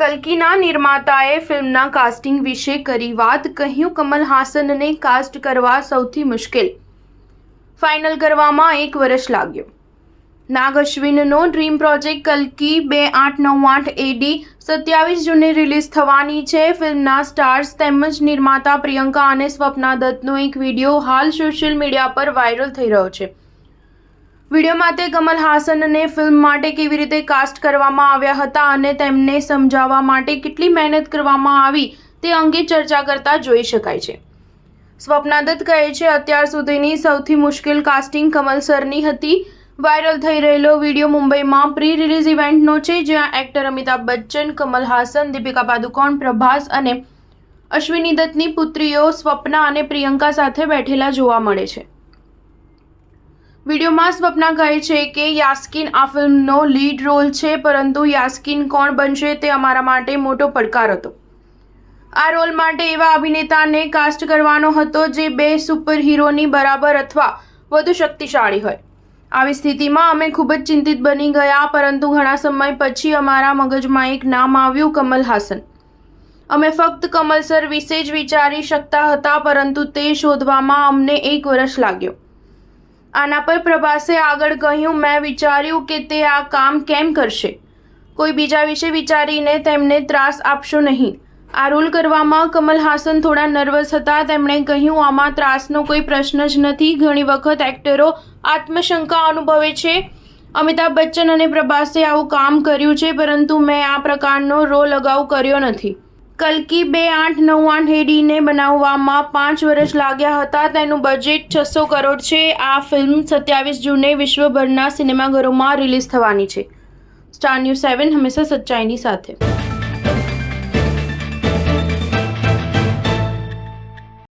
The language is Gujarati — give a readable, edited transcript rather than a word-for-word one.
કલ્કીના નિર્માતાએ ફિલ્મના કાસ્ટિંગ વિશે કરી વાત, કહ્યું કમલ હાસનને કાસ્ટ કરવા સૌથી મુશ્કેલ, ફાઇનલ કરવામાં 1 વર્ષ લાગ્યો. નાગ અશ્વિનનો ડ્રીમ પ્રોજેક્ટ કલ્કી 2898 એડી 27 જૂને રિલીઝ થવાની છે. ફિલ્મના સ્ટાર્સ તેમજ નિર્માતા પ્રિયંકા અને સ્વપ્ના દત્તનો એક વિડીયો હાલ સોશિયલ મીડિયા પર વાયરલ થઈ રહ્યો છે. વિડીયોમાં તે કમલ હાસનને ફિલ્મ માટે કેવી રીતે કાસ્ટ કરવામાં આવ્યા હતા અને તેમને સમજાવવા માટે કેટલી મહેનત કરવામાં આવી તે અંગે ચર્ચા કરતા જોઈ શકાય છે. સ્વપ્ના દત્ત કહે છે, અત્યાર સુધીની સૌથી મુશ્કેલ કાસ્ટિંગ કમલ સરની હતી. વાયરલ થઈ રહેલો વિડીયો મુંબઈમાં પ્રી રિલીઝ ઇવેન્ટનો છે, જ્યાં એક્ટર અમિતાભ બચ્ચન, કમલ હાસન, દીપિકા પાદુકોણ, પ્રભાસ અને અશ્વિની દત્તની પુત્રીઓ સ્વપ્ના અને પ્રિયંકા સાથે બેઠેલા જોવા મળે છે. વિડીયોમાં સ્વપ્ના કહે છે કે યાસ્કીન આ ફિલ્મનો લીડ રોલ છે, પરંતુ યાસ્કીન કોણ બનશે તે અમારા માટે મોટો પડકાર હતો. આ રોલ માટે એવા અભિનેતાને કાસ્ટ કરવાનો હતો જે 2 સુપર હીરોની બરાબર અથવા વધુ શક્તિશાળી હોય. આવી સ્થિતિમાં અમે ખૂબ જ ચિંતિત બની ગયા, પરંતુ ઘણા સમય પછી અમારા મગજમાં એક નામ આવ્યું, કમલ હાસન. અમે ફક્ત કમલ સર વિશે જ વિચારી શકતા હતા, પરંતુ તે શોધવામાં અમને 1 વર્ષ લાગ્યો. આના પર પ્રભાસે આગળ કહ્યું, મેં વિચાર્યું કે તે આ કામ કેમ કરશે. કોઈ બીજા વિશે વિચારીને તેમને ત્રાસ આપશો નહીં. આ રોલ કરવામાં કમલ હાસન થોડા નર્વસ હતા. તેમણે કહ્યું, આમાં ત્રાસનો કોઈ પ્રશ્ન જ નથી. ઘણી વખત એક્ટરો આત્મશંકા અનુભવે છે. અમિતાભ બચ્ચન અને પ્રભાસે આવું કામ કર્યું છે, પરંતુ મેં આ પ્રકારનો રોલ અગાઉ કર્યો નથી. કલ્કી 2898 એડીને બનાવવામાં 5 વર્ષ લાગ્યા હતા. તેનું બજેટ 600 કરોડ છે. આ ફિલ્મ 27 જૂને વિશ્વભરના સિનેમાઘરોમાં રિલીઝ થવાની છે. સ્ટાર ન્યૂઝ 7 હંમેશા સચ્ચાઈની સાથે.